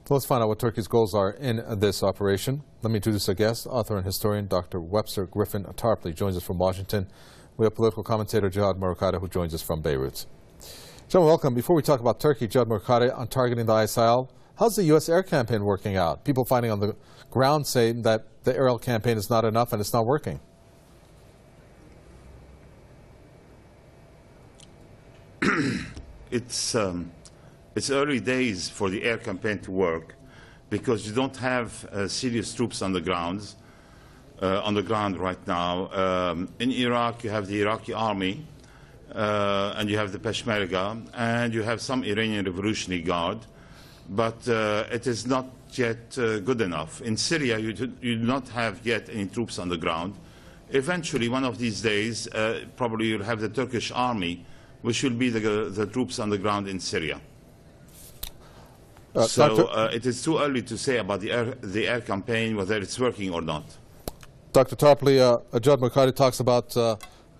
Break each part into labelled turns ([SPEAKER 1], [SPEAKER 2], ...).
[SPEAKER 1] Let's find out what Turkey's goals are in this operation. Let me introduce our guest, author and historian Dr. Webster Tarpley joins us from Washington. We have political commentator Jihad Morakade, who joins us from Beirut. Gentlemen, welcome. Before we talk about Turkey, Jihad Morakade, on targeting the ISIL, how's the U.S. air campaign working out? People fighting on the ground say that the aerial campaign is not enough and it's not working.
[SPEAKER 2] It's early days for the air campaign to work because you don't have serious troops on the ground right now. In Iraq, you have the Iraqi army, and you have the Peshmerga, and you have some Iranian Revolutionary Guard, but it is not yet good enough. In Syria, you do not have yet any troops on the ground. Eventually, one of these days, probably you'll have the Turkish army, which will be the troops on the ground in Syria. It is too early to say about the air campaign, whether it's working or not.
[SPEAKER 1] Dr. Tarpley, Jihad Morakade talks about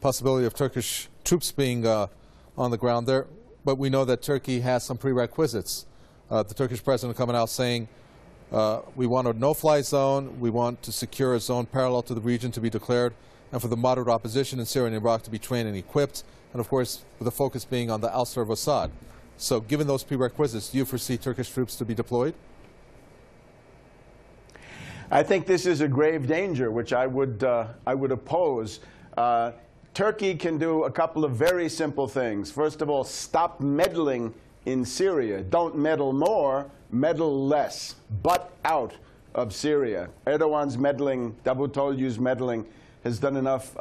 [SPEAKER 1] possibility of Turkish troops being on the ground there, but we know that Turkey has some prerequisites. The Turkish president coming out saying, we want a no-fly zone, we want to secure a zone parallel to the region to be declared, and for the moderate opposition in Syria and Iraq to be trained and equipped, and of course, with the focus being on the al-Assad. So given those prerequisites, do you foresee Turkish troops to be deployed?
[SPEAKER 3] I think this is a grave danger, which I would oppose. Turkey can do a couple of very simple things. First of all, stop meddling in Syria. Don't meddle more, meddle less. Butt out of Syria. Erdoğan's meddling, Davutoglu's meddling has done enough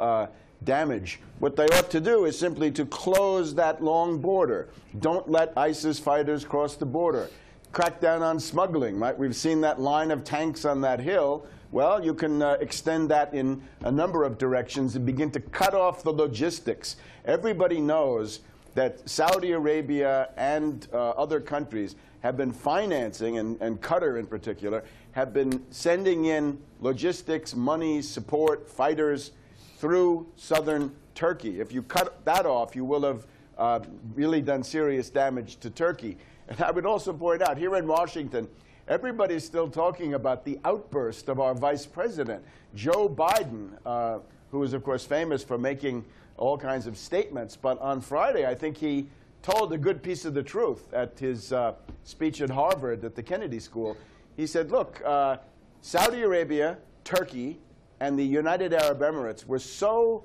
[SPEAKER 3] damage. What they ought to do is simply to close that long border. Don't let ISIS fighters cross the border. Crack down on smuggling, right? We've seen that line of tanks on that hill. Well, you can extend that in a number of directions and begin to cut off the logistics. Everybody knows that Saudi Arabia and other countries have been financing, and Qatar in particular, have been sending in logistics, money, support, fighters through southern Turkey. If you cut that off, you will have really done serious damage to Turkey. And I would also point out, here in Washington, everybody's still talking about the outburst of our vice president, Joe Biden, who is, of course, famous for making all kinds of statements. But on Friday, I think he told a good piece of the truth at his speech at Harvard at the Kennedy School. He said, look, Saudi Arabia, Turkey, and the United Arab Emirates were so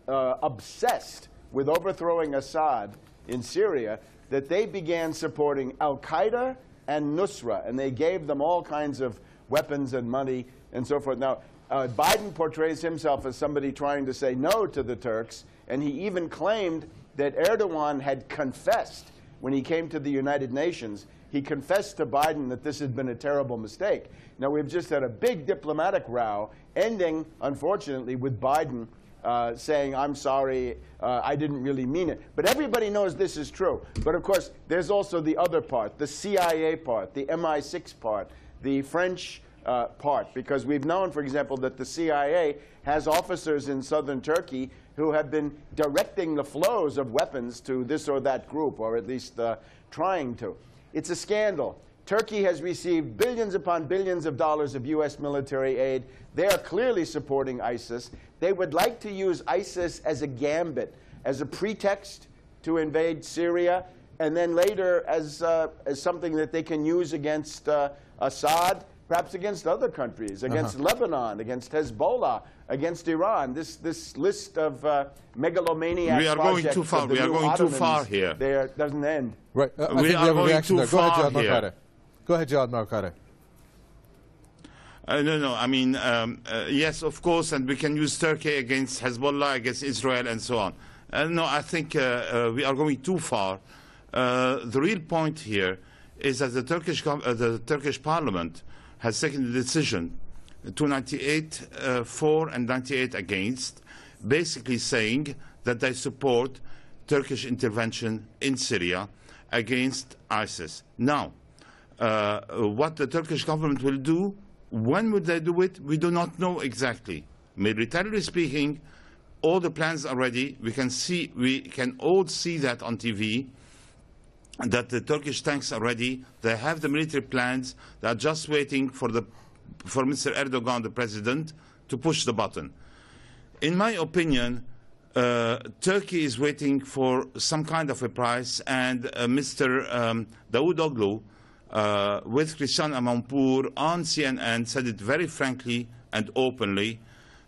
[SPEAKER 3] obsessed with overthrowing Assad in Syria that they began supporting al-Qaeda and Nusra, and they gave them all kinds of weapons and money and so forth. Now, Biden portrays himself as somebody trying to say no to the Turks, and he even claimed that Erdoğan had confessed when he came to the United Nations. He confessed to Biden that this had been a terrible mistake. Now, we've just had a big diplomatic row, ending, unfortunately, with Biden saying, I'm sorry, I didn't really mean it. But everybody knows this is true. But of course, there's also the other part, the CIA part, the MI6 part, the French part, because we've known, for example, that the CIA has officers in southern Turkey who have been directing the flows of weapons to this or that group, or at least trying to. It's a scandal. Turkey has received billions upon billions of dollars of U.S. military aid. They are clearly supporting ISIS. They would like to use ISIS as a gambit, as a pretext to invade Syria, and then later as something that they can use against Assad, perhaps against other countries, against Lebanon, against Hezbollah, against Iran. This list of megalomaniac
[SPEAKER 2] we are going too far. We are going too far here.
[SPEAKER 3] There doesn't end.
[SPEAKER 1] Right.
[SPEAKER 2] We are going too far here.
[SPEAKER 1] Go ahead, Jihad Morakade.
[SPEAKER 2] No. I mean, yes, of course, and we can use Turkey against Hezbollah, against Israel, and so on. No, I think we are going too far. The real point here is that the Turkish Parliament has taken the decision 298 for and 98 against, basically saying that they support Turkish intervention in Syria against ISIS. Now, what the Turkish government will do, when would they do it, we do not know exactly. Militarily speaking, all the plans are ready. We can all see that on TV. that the Turkish tanks are ready. They have the military plans. They are just waiting for Mr. Erdoğan, the president, to push the button. In my opinion, Turkey is waiting for some kind of a price, and Mr. Davutoglu with Christian Amanpour on CNN said it very frankly and openly.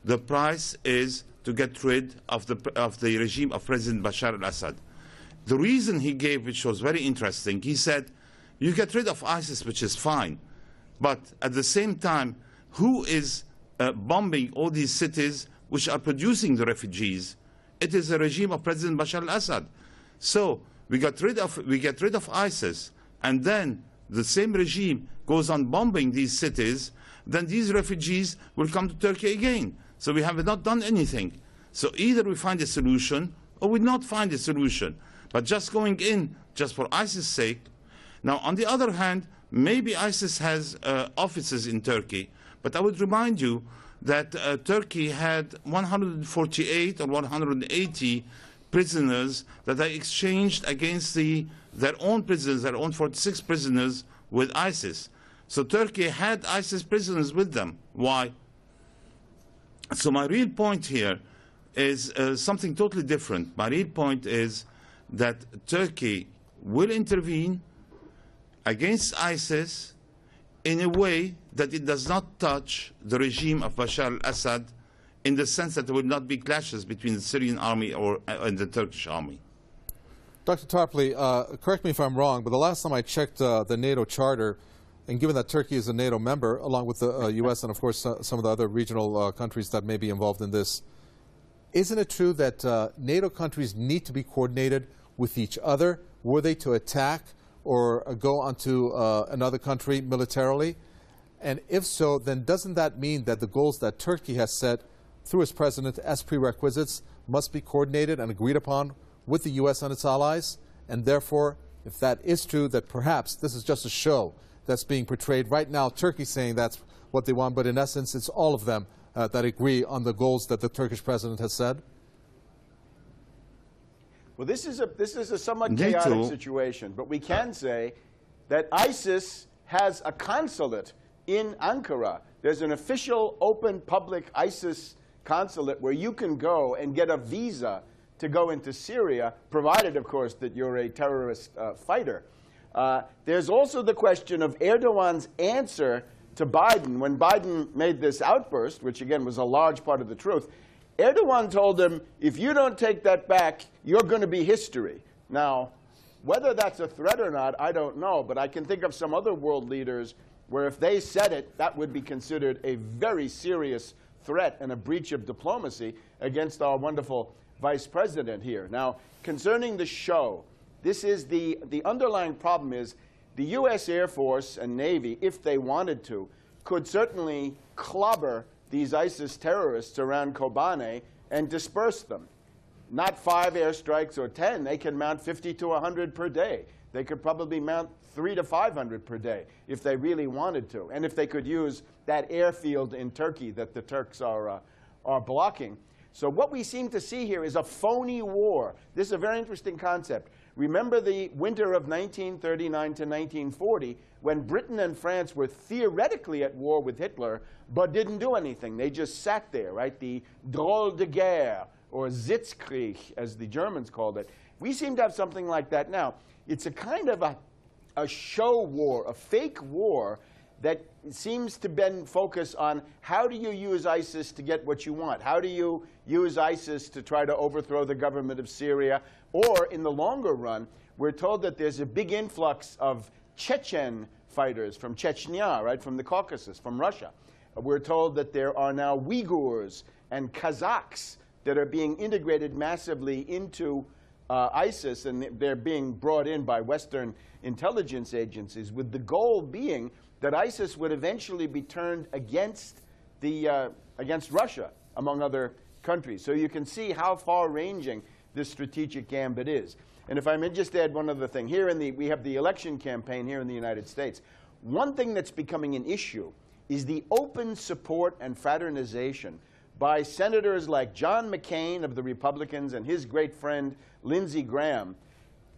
[SPEAKER 2] The price is to get rid of the regime of President Bashar al-Assad. The reason he gave, which was very interesting, he said, you get rid of ISIS, which is fine, but at the same time, who is bombing all these cities which are producing the refugees? It is the regime of President Bashar al-Assad. So we get rid of ISIS, and then the same regime goes on bombing these cities, then these refugees will come to Turkey again. So we have not done anything. So either we find a solution or we not find a solution. But just going in just for ISIS' sake. Now, on the other hand, maybe ISIS has offices in Turkey, but I would remind you that Turkey had 148 or 180 prisoners that they exchanged against their own prisoners, their own 46 prisoners with ISIS. So Turkey had ISIS prisoners with them. Why? So my real point here is something totally different. My real point is that Turkey will intervene against ISIS in a way that it does not touch the regime of Bashar al-Assad, in the sense that there will not be clashes between the Syrian army and the Turkish army.
[SPEAKER 1] Dr. Tarpley, correct me if I'm wrong, but the last time I checked the NATO charter, and given that Turkey is a NATO member, along with the U.S. and, of course, some of the other regional countries that may be involved in this, isn't it true that NATO countries need to be coordinated with each other were they to attack or go onto another country militarily? And if so, then doesn't that mean that the goals that Turkey has set through its president as prerequisites must be coordinated and agreed upon with the U.S. and its allies? And therefore, if that is true, that perhaps this is just a show that's being portrayed right now, Turkey saying that's what they want, but in essence, it's all of them that agree on the goals that the Turkish president has said?
[SPEAKER 3] Well, this is a somewhat chaotic situation, but we can say that ISIS has a consulate in Ankara. There's an official, open, public ISIS consulate where you can go and get a visa to go into Syria, provided, of course, that you're a terrorist fighter. There's also the question of Erdogan's answer to Biden. When Biden made this outburst, which again was a large part of the truth, Erdogan told him, if you don't take that back, you're going to be history. Now, whether that's a threat or not, I don't know, but I can think of some other world leaders where if they said it, that would be considered a very serious threat and a breach of diplomacy against our wonderful vice president here. Now, concerning the show, this is the underlying problem is the U.S. Air Force and Navy, if they wanted to, could certainly clobber these ISIS terrorists around Kobane and disperse them. Not 5 airstrikes or 10. They can mount 50 to 100 per day. They could probably mount 300 to 500 per day if they really wanted to, and if they could use that airfield in Turkey that the Turks are blocking. So what we seem to see here is a phony war. This is a very interesting concept. Remember the winter of 1939 to 1940, when Britain and France were theoretically at war with Hitler, but didn't do anything. They just sat there, right? The drôle de guerre, or Sitzkrieg, as the Germans called it. We seem to have something like that now. It's a kind of a show war, a fake war that seems to been focused on how do you use ISIS to get what you want? How do you use ISIS to try to overthrow the government of Syria? Or in the longer run, we're told that there's a big influx of Chechen fighters from Chechnya, right, from the Caucasus, from Russia. We're told that there are now Uyghurs and Kazakhs that are being integrated massively into ISIS, and they're being brought in by Western intelligence agencies, with the goal being that ISIS would eventually be turned against Russia, among other countries. So you can see how far-ranging this strategic gambit is. And if I may just add one other thing. Here we have the election campaign here in the United States. One thing that's becoming an issue is the open support and fraternization by senators like John McCain of the Republicans and his great friend Lindsey Graham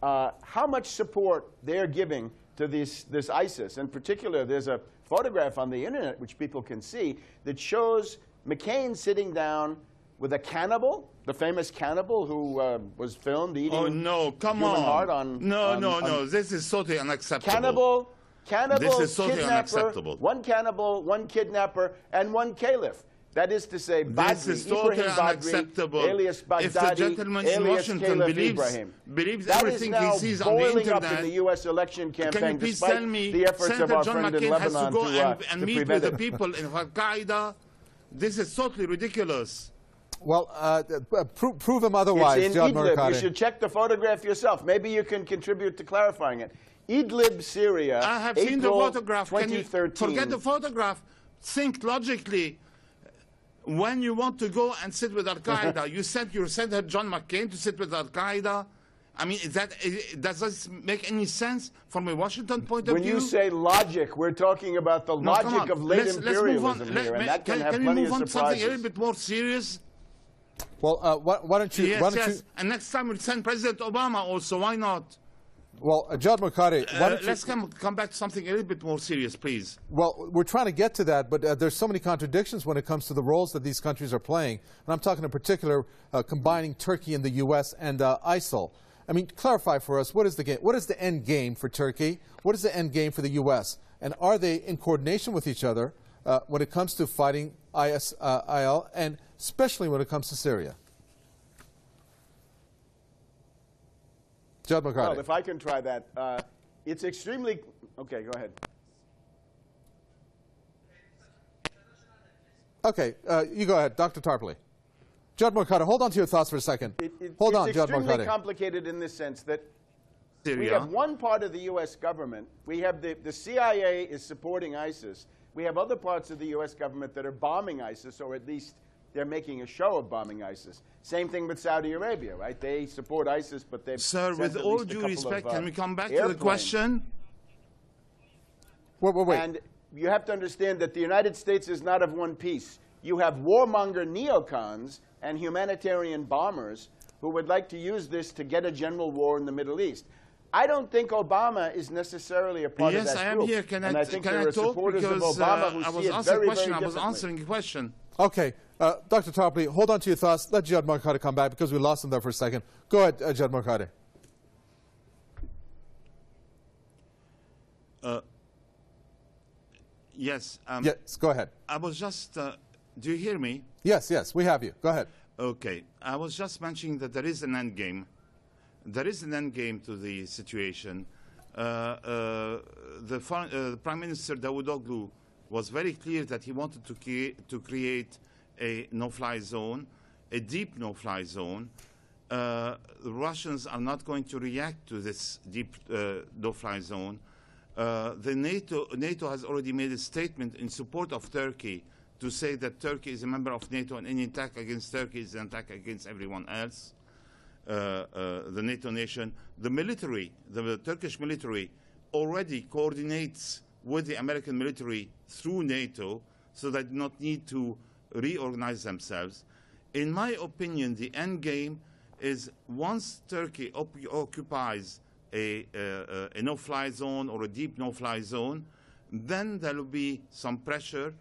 [SPEAKER 3] how much support they're giving to this ISIS. In particular, there's a photograph on the internet, which people can see, that shows McCain sitting down with a cannibal, the famous cannibal who was filmed eating human heart on...
[SPEAKER 2] No. This is totally unacceptable.
[SPEAKER 3] Cannibal,
[SPEAKER 2] this is totally
[SPEAKER 3] kidnapper,
[SPEAKER 2] unacceptable.
[SPEAKER 3] one cannibal, one kidnapper, and one caliph. That is to say, Badri,
[SPEAKER 2] this is totally unacceptable.
[SPEAKER 3] Alias Baghdadi,
[SPEAKER 2] if the gentleman in Washington believes everything he sees on the internet,
[SPEAKER 3] up in the U.S. election campaign,
[SPEAKER 2] can you please tell me,
[SPEAKER 3] the efforts
[SPEAKER 2] Senator
[SPEAKER 3] of our
[SPEAKER 2] John
[SPEAKER 3] friend in
[SPEAKER 2] McCain has
[SPEAKER 3] Lebanon
[SPEAKER 2] to go and
[SPEAKER 3] to
[SPEAKER 2] meet with the people in Al-Qaeda? This is totally ridiculous.
[SPEAKER 1] Well, prove him otherwise,
[SPEAKER 3] it's in
[SPEAKER 1] John
[SPEAKER 3] Idlib.
[SPEAKER 1] Murcati.
[SPEAKER 3] You should check the photograph yourself. Maybe you can contribute to clarifying it. Idlib, Syria,
[SPEAKER 2] I have
[SPEAKER 3] April
[SPEAKER 2] seen the photograph.
[SPEAKER 3] 2013.
[SPEAKER 2] Can you forget the photograph? Think logically. When you want to go and sit with Al-Qaeda, you sent your Senator John McCain to sit with Al-Qaeda. I mean, does this make any sense from a Washington point of view?
[SPEAKER 3] When you say logic, we're talking about the logic of late imperialism here, and that can have plenty of surprises. Can we move on to something a little
[SPEAKER 2] bit more serious?
[SPEAKER 1] Well, why don't you...
[SPEAKER 2] Yes. And next time we'll send President Obama also. Why not?
[SPEAKER 1] Well, John Murcati,
[SPEAKER 2] let's come back to something a little bit more serious, please.
[SPEAKER 1] Well, we're trying to get to that, but there's so many contradictions when it comes to the roles that these countries are playing. And I'm talking in particular combining Turkey and the U.S. and ISIL. I mean, clarify for us, what is the game? What is the end game for Turkey? What is the end game for the U.S.? And are they in coordination with each other when it comes to fighting ISIL, and especially when it comes to Syria? John McCarty.
[SPEAKER 3] Well, if I can try that. It's extremely... Okay, go ahead.
[SPEAKER 1] Okay, you go ahead, Dr. Tarpley. Judd Murcati, hold on to your thoughts for a second. Hold on, Judd Murcati.
[SPEAKER 3] It's extremely complicated in this sense that we have one part of the U.S. government. We have the CIA is supporting ISIS. We have other parts of the U.S. government that are bombing ISIS, or at least they're making a show of bombing ISIS. Same thing with Saudi Arabia, right? They support ISIS, but they've
[SPEAKER 2] Sir, with all due respect, can we come back to the question?
[SPEAKER 1] Wait.
[SPEAKER 3] And you have to understand that the United States is not of one piece. You have warmonger neocons and humanitarian bombers who would like to use this to get a general war in the Middle East. I don't think Obama is necessarily a part of that group.
[SPEAKER 2] Yes, I am here. Can I talk? Because I was answering a question.
[SPEAKER 1] Okay. Dr. Tarpley, hold on to your thoughts. Let Judd Murcati come back because we lost him there for a second. Go ahead, Judd Murcati.
[SPEAKER 2] Yes.
[SPEAKER 1] Yes, go ahead.
[SPEAKER 2] I was just... do you hear me?
[SPEAKER 1] Yes, we have you. Go ahead.
[SPEAKER 2] Okay. I was just mentioning that there is an end game. There is an end game to the situation. The Prime Minister Davutoglu was very clear that he wanted to create a no-fly zone, a deep no-fly zone. The Russians are not going to react to this deep no-fly zone. NATO has already made a statement in support of Turkey to say that Turkey is a member of NATO and any attack against Turkey is an attack against everyone else. The NATO nation, the military, the Turkish military already coordinates with the American military through NATO, so they do not need to reorganize themselves. In my opinion, the end game is once Turkey occupies a no-fly zone or a deep no-fly zone, then there will be some pressure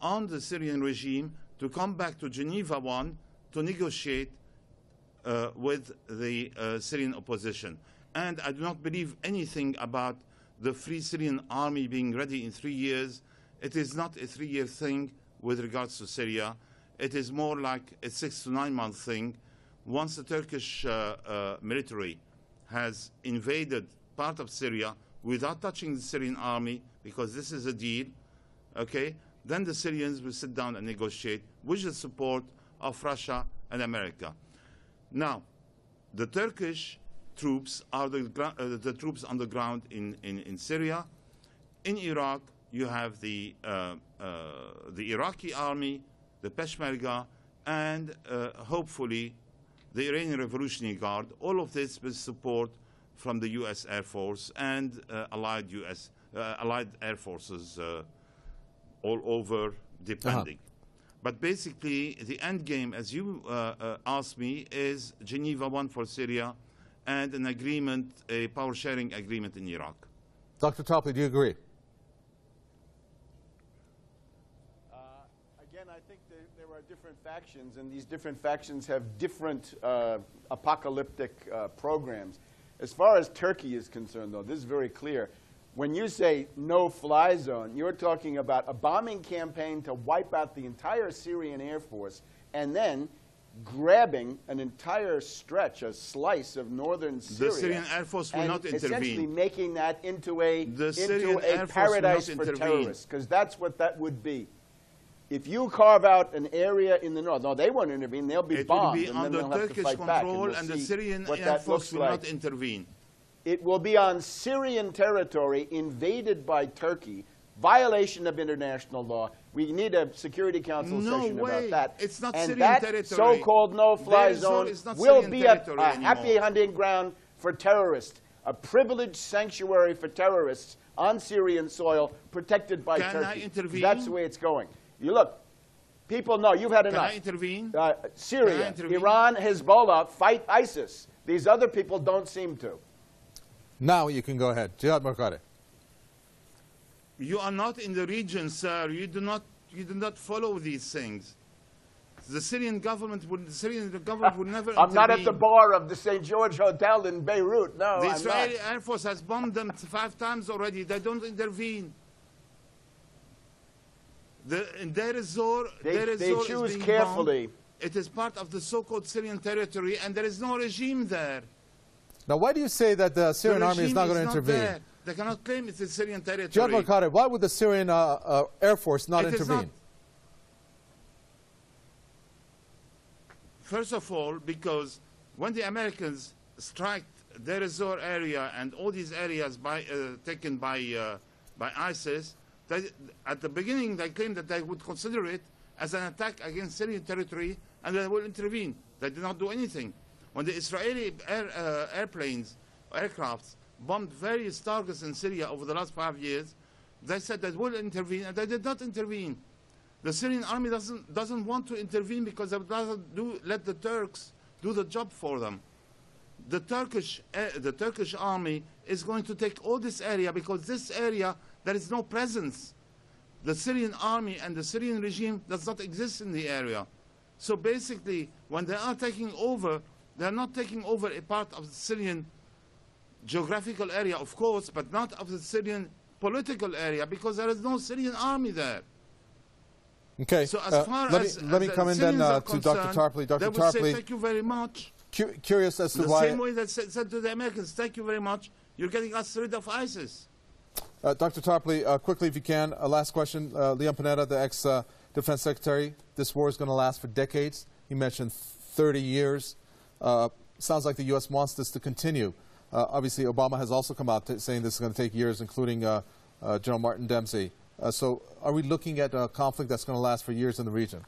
[SPEAKER 2] on the Syrian regime to come back to Geneva I to negotiate with the Syrian opposition. And I do not believe anything about the Free Syrian Army being ready in 3 years. It is not a 3-year thing with regards to Syria. It is more like a 6 to 9 month thing. Once the Turkish military has invaded part of Syria without touching the Syrian army, because this is a deal, okay, then the Syrians will sit down and negotiate with the support of Russia and America. Now, the Turkish troops are the troops on the ground in Syria. In Iraq, you have the Iraqi army, the Peshmerga, and hopefully the Iranian Revolutionary Guard. All of this with support from the U.S. Air Force and allied air forces all over, depending. But basically, the end game, as you asked me, is Geneva I for Syria and an agreement, a power-sharing agreement in Iraq.
[SPEAKER 1] Dr. Tarpley, do you agree?
[SPEAKER 3] Again, I think there are different factions, and these different factions have different apocalyptic programs. As far as Turkey is concerned, though, this is very clear. When you say no-fly zone, you're talking about a bombing campaign to wipe out the entire Syrian Air Force and then grabbing an entire stretch, a slice of northern Syria.
[SPEAKER 2] The Syrian Air Force will not intervene.
[SPEAKER 3] Essentially making that into a
[SPEAKER 2] Air
[SPEAKER 3] paradise for terrorists, because that's what that would be. If you carve out an area in the north, no, they won't intervene. They'll be bombed.
[SPEAKER 2] It will be under Turkish control, and the Syrian Air Force will not intervene.
[SPEAKER 3] It will be on Syrian territory invaded by Turkey, violation of international law. We need a Security Council session about that.
[SPEAKER 2] It's not
[SPEAKER 3] and
[SPEAKER 2] Syrian
[SPEAKER 3] that
[SPEAKER 2] territory.
[SPEAKER 3] So-called no-fly zone will be a happy hunting ground for terrorists, a privileged sanctuary for terrorists on Syrian soil, protected by Turkey.
[SPEAKER 2] Can I intervene?
[SPEAKER 3] That's the way it's going. You look, people know you've had enough.
[SPEAKER 2] Can I intervene?
[SPEAKER 3] Syria, Iran, Hezbollah fight ISIS. These other people don't seem to.
[SPEAKER 1] Now you can go ahead. Jihad Markari.
[SPEAKER 2] You are not in the region, sir. You do not follow these things. The Syrian government would never intervene.
[SPEAKER 3] I'm not at the bar of the St. George Hotel in Beirut. No,
[SPEAKER 2] the Israeli Air Force has bombed them 5 times already. They don't intervene. In Deir ez-Zor,
[SPEAKER 3] they choose carefully.
[SPEAKER 2] Bombed. It is part of the so-called Syrian territory, and there is no regime there.
[SPEAKER 1] Now, why do you say that the Syrian army is not going to intervene?
[SPEAKER 2] There. They cannot claim it's a Syrian territory.
[SPEAKER 1] Jihad Markari, why would the Syrian Air Force not intervene?
[SPEAKER 2] First of all, because when the Americans struck Deir ez-Zor area and all these areas taken by ISIS, at the beginning they claimed that they would consider it as an attack against Syrian territory and they will intervene. They did not do anything. When the Israeli aircrafts bombed various targets in Syria over the last 5 years, they said they will intervene, and they did not intervene. The Syrian army doesn't want to intervene because they would rather let the Turks do the job for them. The Turkish army is going to take all this area because this area there is no presence. The Syrian army and the Syrian regime does not exist in the area. So basically, when they are taking over, they are not taking over a part of the Syrian geographical area, of course, but not of the Syrian political area, because there is no Syrian army there.
[SPEAKER 1] Okay.
[SPEAKER 2] So as far as
[SPEAKER 1] let me come in then to Dr. Tarpley. Dr.
[SPEAKER 2] They would
[SPEAKER 1] Tarpley,
[SPEAKER 2] say thank you very much.
[SPEAKER 1] Curious as to why.
[SPEAKER 2] The same way they said to the Americans, thank you very much. You're getting us rid of ISIS.
[SPEAKER 1] Dr. Tarpley, quickly if you can, last question. Leon Panetta, the ex-defense secretary, this war is going to last for decades. He mentioned 30 years. Sounds like the U.S. wants this to continue. Obviously, Obama has also come out saying this is going to take years, including General Martin Dempsey. So are we looking at a conflict that's going to last for years in the region?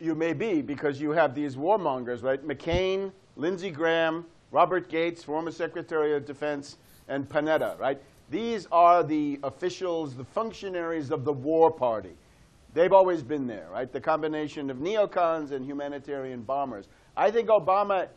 [SPEAKER 3] You may be, because you have these warmongers, right? McCain, Lindsey Graham, Robert Gates, former Secretary of Defense, and Panetta, right? These are the officials, the functionaries of the war party. They've always been there, right? The combination of neocons and humanitarian bombers. I think Obama,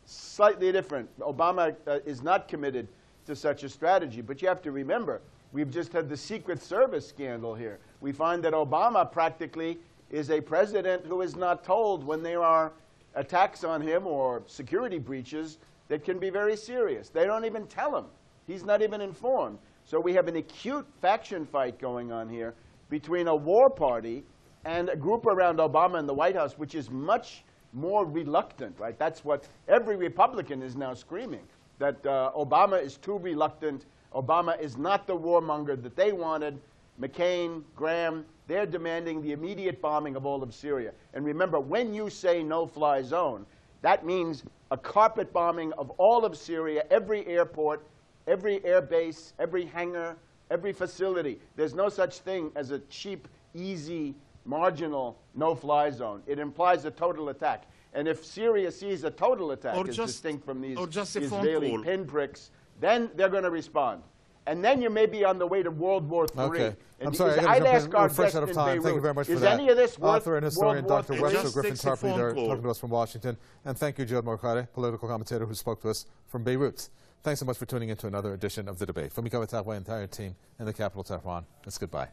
[SPEAKER 3] slightly different. Obama is not committed to such a strategy. But you have to remember, we've just had the Secret Service scandal here. We find that Obama practically is a president who is not told when there are attacks on him or security breaches that can be very serious. They don't even tell him. He's not even informed. So we have an acute faction fight going on here between a war party and a group around Obama in the White House, which is much more reluctant, right? That's what every Republican is now screaming, that Obama is too reluctant. Obama is not the warmonger that they wanted. McCain, Graham, they're demanding the immediate bombing of all of Syria. And remember, when you say no-fly zone, that means a carpet bombing of all of Syria, every airport, every air base, every hangar, every facility. There's no such thing as a cheap, easy, marginal no-fly zone. It implies a total attack. And if Syria sees a total attack as distinct from these Israeli pinpricks, then they're going to respond. and then you may be on the way to World War III.
[SPEAKER 1] Okay.
[SPEAKER 3] And
[SPEAKER 1] I'm sorry,
[SPEAKER 3] I'd ask our
[SPEAKER 1] we're fresh
[SPEAKER 3] guest
[SPEAKER 1] out of
[SPEAKER 3] in
[SPEAKER 1] time.
[SPEAKER 3] Beirut,
[SPEAKER 1] Thank you very much for
[SPEAKER 3] is
[SPEAKER 1] that.
[SPEAKER 3] any of this worth
[SPEAKER 1] Author and historian
[SPEAKER 3] World
[SPEAKER 1] Dr.
[SPEAKER 3] War III?
[SPEAKER 1] Webster
[SPEAKER 2] takes a phone
[SPEAKER 1] Tarpley
[SPEAKER 2] call.
[SPEAKER 1] talking to us from Washington. And thank you, Joe Morcare, political commentator who spoke to us from Beirut. Thanks so much for tuning in to another edition of The Debate. From me, the entire team in the capital, Tehran, it's goodbye.